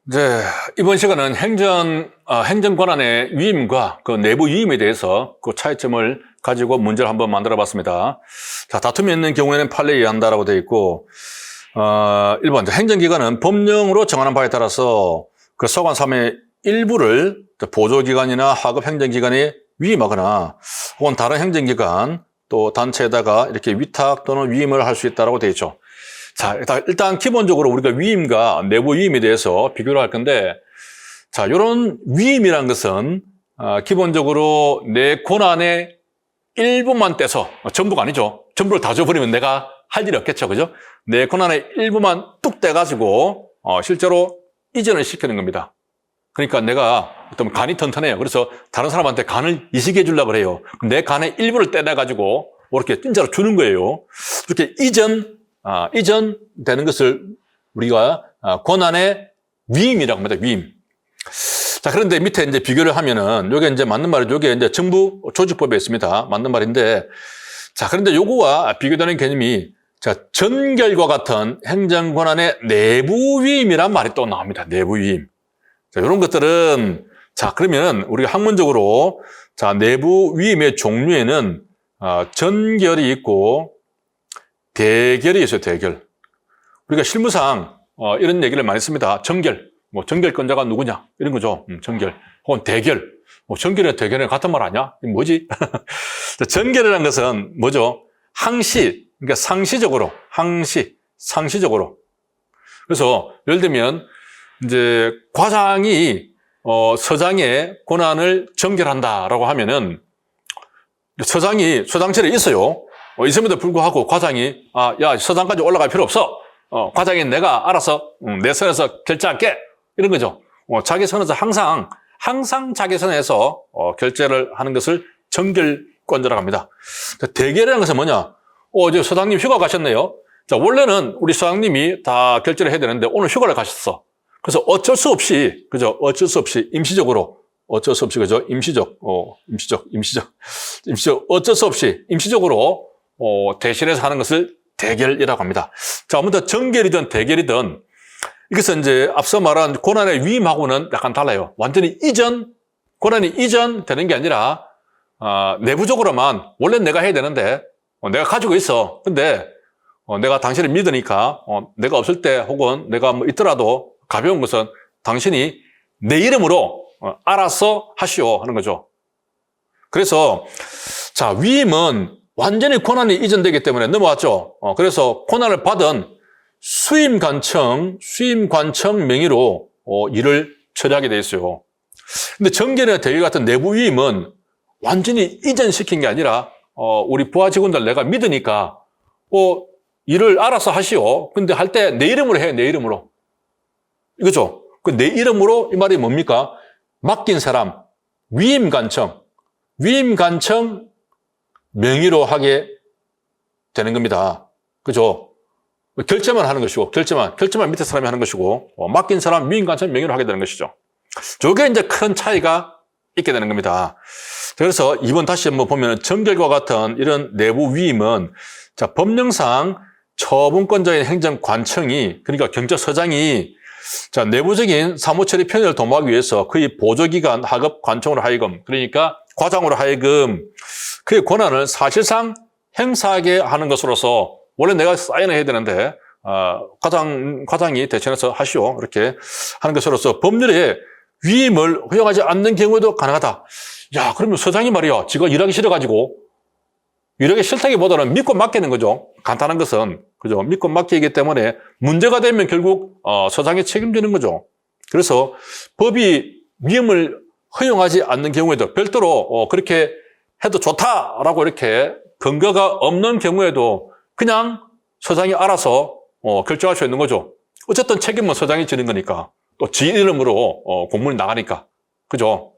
이제 이번 시간은 행정 권한의 위임과 그 내부 위임에 대해서 그 차이점을 가지고 문제를 한번 만들어 봤습니다. 자, 다툼이 있는 경우에는 판례에 의한다라고 되어 있고, 1번, 행정기관은 법령으로 정하는 바에 따라서 그 소관 사무의 일부를 보조기관이나 하급 행정기관에 위임하거나 혹은 다른 행정기관 또 단체에다가 이렇게 위탁 또는 위임을 할 수 있다고 되어 있죠. 자, 일단 기본적으로 우리가 위임과 내부 위임에 대해서 비교를 할 건데, 자, 이런 위임이란 것은 기본적으로 내 권한의 일부만 떼서, 전부가 아니죠. 전부를 다 줘버리면 내가 할 일이 없겠죠. 그죠? 내 권한의 일부만 뚝 떼가지고 실제로 이전을 시키는 겁니다. 그러니까 내가 어떤 간이 튼튼해요. 그래서 다른 사람한테 간을 이식해 주려고 해요. 내 간의 일부를 떼내가지고 이렇게 진짜로 주는 거예요. 이렇게 이전되는 것을 우리가 권한의 위임이라고 합니다. 위임. 자, 그런데 밑에 이제 비교를 하면은 요게 이제 맞는 말이죠. 요게 이제 정부 조직법에 있습니다. 맞는 말인데, 자, 그런데 요거와 비교되는 개념이 자, 전결과 같은 행정 권한의 내부 위임이란 말이 또 나옵니다. 내부 위임. 자, 이런 것들은 자, 그러면 우리가 학문적으로 자, 내부 위임의 종류에는 전결이 있고 대결이 있어요. 대결. 우리가 실무상 이런 얘기를 많이 씁니다. 정결. 뭐 정결권자가 누구냐 이런 거죠. 정결. 혹은 대결. 뭐 정결이나 대결은 같은 말 아니야? 이게 뭐지? 정결이라는 것은 뭐죠? 항시. 그러니까 상시적으로. 상시적으로. 그래서 예를 들면 이제 과장이 서장의 권한을 정결한다라고 하면은 서장이 소장실에 있어요. 있음에도 불구하고 과장이 야, 서장까지 올라갈 필요 없어. 과장이 내가 알아서 내 선에서 결제할게. 이런 거죠. 자기 선에서 항상 자기 선에서 결제를 하는 것을 정결권자라고 합니다. 대결이라는 것은 뭐냐? 이제 서장님 휴가 가셨네요. 자, 원래는 우리 서장님이 다 결제를 해야 되는데 오늘 휴가를 가셨어. 그래서 어쩔 수 없이 임시적으로 어쩔 수 없이 그죠? 임시적 어쩔 수 없이 임시적으로 대신해서 하는 것을 대결이라고 합니다. 자, 아무튼 정결이든 대결이든 이것은 이제 앞서 말한 권한의 위임하고는 약간 달라요. 완전히 권한이 이전되는 게 아니라 내부적으로만 원래 내가 해야 되는데 내가 가지고 있어. 근데 내가 당신을 믿으니까 내가 없을 때 혹은 내가 뭐 있더라도 가벼운 것은 당신이 내 이름으로 알아서 하시오 하는 거죠. 그래서 자, 위임은 완전히 권한이 이전되기 때문에 넘어왔죠. 그래서 권한을 받은 수임관청 명의로 일을 처리하게 돼 있어요. 근데 정결이나 대결 같은 내부 위임은 완전히 이전시킨 게 아니라 우리 부하 직원들 내가 믿으니까 일을 알아서 하시오. 근데 할 때 내 이름으로 해, 내 이름으로. 이거죠. 그 내 이름으로 이 말이 뭡니까? 맡긴 사람, 위임관청 명의로 하게 되는 겁니다. 그죠? 결제만 하는 것이고, 결제만 밑에 사람이 하는 것이고, 맡긴 사람, 위임관청 명의로 하게 되는 것이죠. 저게 이제 큰 차이가 있게 되는 겁니다. 그래서 이번 다시 한번 보면 정결과 같은 이런 내부 위임은 자, 법령상 처분권자인 행정관청이, 그러니까 경찰서장이 자, 내부적인 사무처리 편의를 도모하기 위해서 그의 보조기관 하급 관청으로 하여금, 그러니까 과장으로 하여금 그의 권한을 사실상 행사하게 하는 것으로서 원래 내가 사인을 해야 되는데 과장이 대신해서 하시오 이렇게 하는 것으로서 법률에 위임을 허용하지 않는 경우에도 가능하다. 야, 그러면 서장이 말이야 지가 일하기 싫어가지고 일하기 싫다기보다는 믿고 맡기는 거죠. 간단한 것은 그죠? 믿고 맡기기 때문에 문제가 되면 결국 서장이 책임지는 거죠. 그래서 법이 위임을 허용하지 않는 경우에도 별도로 그렇게 해도 좋다라고 이렇게 근거가 없는 경우에도 그냥 서장이 알아서 결정할 수 있는 거죠. 어쨌든 책임은 서장이 지는 거니까 또 지 이름으로 공문이 나가니까 그죠?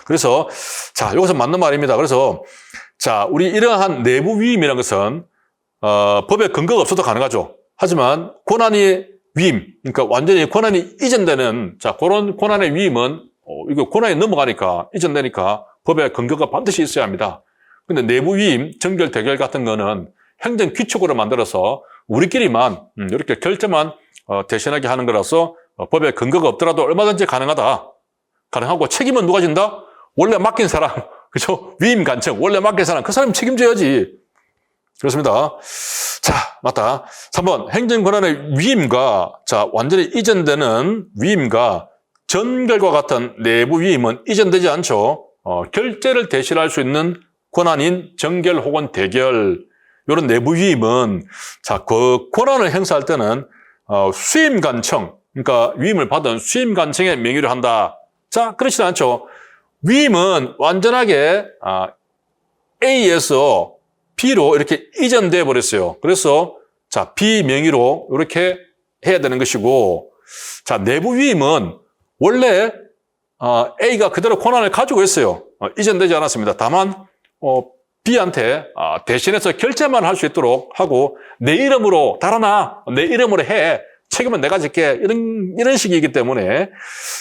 그래서 자, 여기서 맞는 말입니다. 그래서 자, 우리 이러한 내부 위임이라는 것은 법에 근거가 없어도 가능하죠. 하지만 권한이 위임, 그러니까 완전히 권한이 이전되는 자, 그런 권한의 위임은 이거 권한이 넘어가니까 이전되니까 법에 근거가 반드시 있어야 합니다. 근데 내부 위임, 정결, 대결 같은 거는 행정 규칙으로 만들어서 우리끼리만 이렇게 결제만 대신하게 하는 거라서 법에 근거가 없더라도 얼마든지 가능하고 책임은 누가 진다? 원래 맡긴 사람, 그죠? 위임 간청, 원래 맡긴 사람, 그 사람이 책임져야지. 그렇습니다. 자, 맞다. 3번, 행정권한의 위임과, 자, 완전히 이전되는 위임과 전결과 같은 내부 위임은 이전되지 않죠. 결재를 대신할 수 있는 권한인 정결 혹은 대결, 이런 내부 위임은, 자, 그 권한을 행사할 때는, 수임 간청, 그러니까 위임을 받은 수임 간청에 명의를 한다. 자, 그렇지 않죠. 위임은 완전하게, A에서 B로 이렇게 이전돼 버렸어요. 그래서, 자, B 명의로 이렇게 해야 되는 것이고, 자, 내부 위임은 원래, A가 그대로 권한을 가지고 있어요. 이전되지 않았습니다. 다만, B한테 대신해서 결제만 할 수 있도록 하고 내 이름으로 달아나, 내 이름으로 해, 책임은 내가 질게, 이런 식이기 때문에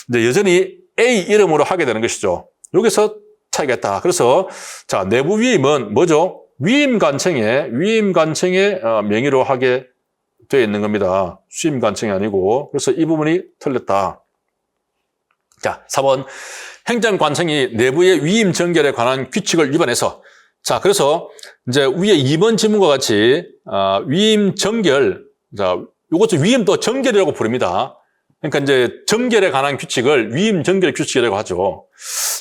이제 여전히 A 이름으로 하게 되는 것이죠. 여기서 차이가 있다. 그래서 자, 내부 위임은 뭐죠? 위임 간청에 명의로 하게 되어 있는 겁니다. 수임 간청이 아니고. 그래서 이 부분이 틀렸다. 자, 4번, 행정관청이 내부의 위임 정결에 관한 규칙을 위반해서, 자, 그래서 이제 위에 2번 지문과 같이 위임 정결, 자, 이것도 위임 또 정결이라고 부릅니다. 그러니까 이제 정결에 관한 규칙을 위임 정결 규칙이라고 하죠.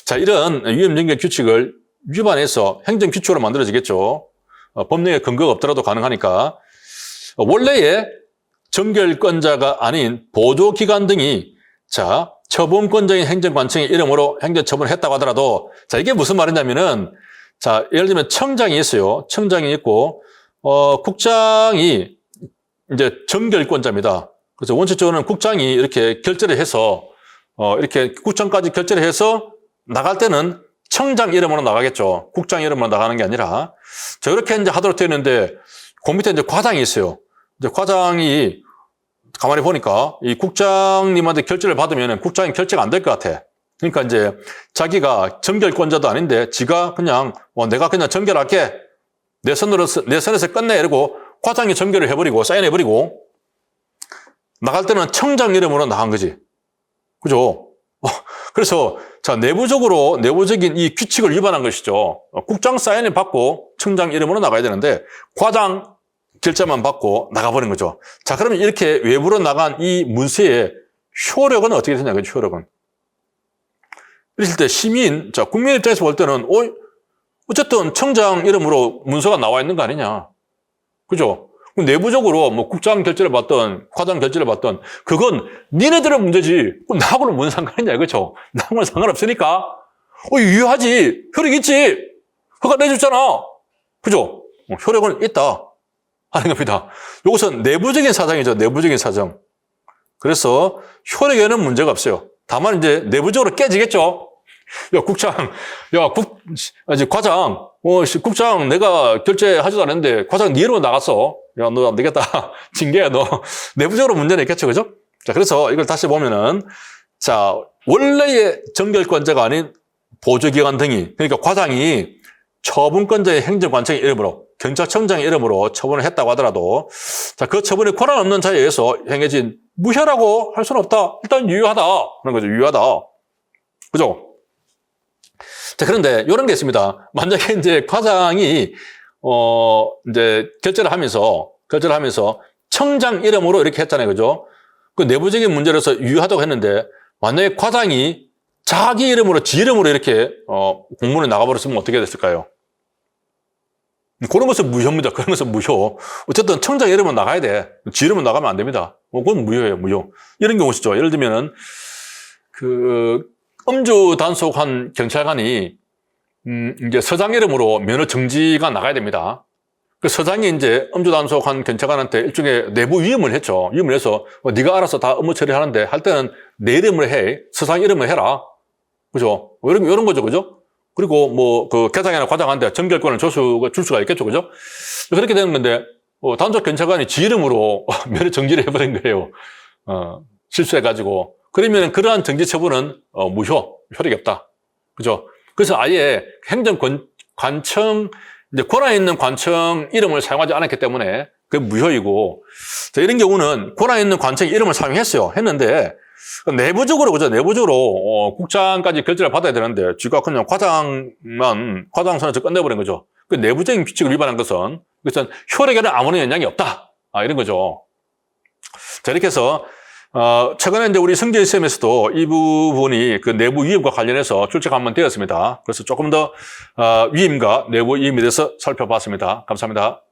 자, 이런 위임 정결 규칙을 위반해서 행정 규칙으로 만들어지겠죠. 법령에 근거가 없더라도 가능하니까. 원래의 정결권자가 아닌 보조기관 등이, 자, 처분권자인 행정관청의 이름으로 행정처분을 했다고 하더라도, 자, 이게 무슨 말이냐면은, 자, 예를 들면 청장이 있어요. 청장이 있고, 국장이 이제 정결권자입니다. 그래서 원칙적으로는 국장이 이렇게 결재를 해서, 이렇게 국장까지 결재를 해서 나갈 때는 청장 이름으로 나가겠죠. 국장 이름으로 나가는 게 아니라. 자, 이렇게 이제 하도록 되어 있는데, 그 밑에 이제 과장이 있어요. 이제 과장이 가만히 보니까 이 국장님한테 결재를 받으면 국장이 결재가 안 될 것 같아. 그러니까 이제 자기가 정결권자도 아닌데 지가 그냥 내가 그냥 정결할게. 내 선에서 끝내 이러고 과장이 정결을 해버리고 사인해버리고 나갈 때는 청장 이름으로 나간 거지. 그죠? 그래서 자, 내부적인 이 규칙을 위반한 것이죠. 국장 사인을 받고 청장 이름으로 나가야 되는데 과장 결제만 받고 나가버린 거죠. 자, 그러면 이렇게 외부로 나간 이 문서의 효력은 어떻게 되냐, 그 효력은. 이랬을 때 자, 국민 입장에서 볼 때는, 어쨌든 청장 이름으로 문서가 나와 있는 거 아니냐. 그죠? 내부적으로 뭐 국장 결제를 받든, 과장 결제를 받든, 그건 니네들의 문제지. 나하고는 무슨 상관이냐, 그죠? 나하고는 상관없으니까. 유효하지. 효력 있지. 허가 내줬잖아. 그죠? 효력은 있다. 하는 겁니다. 이것은 내부적인 사정이죠. 내부적인 사정. 그래서 효력에는 문제가 없어요. 다만 이제 내부적으로 깨지겠죠. 과장, 국장 내가 결제하지도 않았는데 과장 네 이름으로 나갔어. 야, 너 안 되겠다. 징계야, 너. 내부적으로 문제는 있겠죠. 그죠? 자, 그래서 이걸 다시 보면은, 자, 원래의 정결권자가 아닌 보조기관 등이, 그러니까 과장이 처분권자의 행정관청의 이름으로, 경찰청장의 이름으로 처분을 했다고 하더라도, 자, 그 처분이 권한 없는 자에 의해서 행해진 무효라고 할 수는 없다. 일단 유효하다. 그런 거죠. 유효하다. 그죠? 자, 그런데 이런 게 있습니다. 만약에 이제 과장이, 이제 결제를 하면서 청장 이름으로 이렇게 했잖아요. 그죠? 그 내부적인 문제로서 유효하다고 했는데, 만약에 과장이 자기 이름으로, 지 이름으로 이렇게, 공문을 나가버렸으면 어떻게 됐을까요? 그런 것은 무효입니다. 그런 것은 무효. 어쨌든 청장 이름은 나가야 돼. 지 이름은 나가면 안 됩니다. 그건 무효예요, 무효. 이런 경우 있죠. 예를 들면은, 음주 단속한 경찰관이, 이제 서장 이름으로 면허 정지가 나가야 됩니다. 그 서장이 이제 음주 단속한 경찰관한테 일종의 내부 위임을 했죠. 위임을 해서, 네가 알아서 다 업무 처리하는데, 할 때는 내 이름으로 해. 서장 이름을 해라. 그죠? 이런 거죠. 그죠? 그리고 뭐, 계장이나 과장한테 정결권을 줄 수가 있겠죠. 그죠? 그렇게 되는 건데, 단속 경찰관이 지 이름으로 면허 정지를 해버린 거예요. 실수해가지고. 그러면 그러한 정지 처분은, 무효, 효력이 없다. 그죠? 그래서 아예 관청, 이제 권한 있는 관청 이름을 사용하지 않았기 때문에 그게 무효이고, 자, 이런 경우는 권한 있는 관청이 이름을 사용했어요. 했는데 내부적으로 그죠? 내부적으로 국장까지 결재를 받아야 되는데 쥐가 그냥 과장선에서 끝내버린 거죠. 그 내부적인 규칙을 위반한 것은 효력에는 아무런 영향이 없다. 이런 거죠. 자, 이렇게 해서 최근에 이제 우리 승진 시험에서도 이 부분이 그 내부 위임과 관련해서 출제가 한번 되었습니다. 그래서 조금 더 위임과 내부 위임에 대해서 살펴봤습니다. 감사합니다.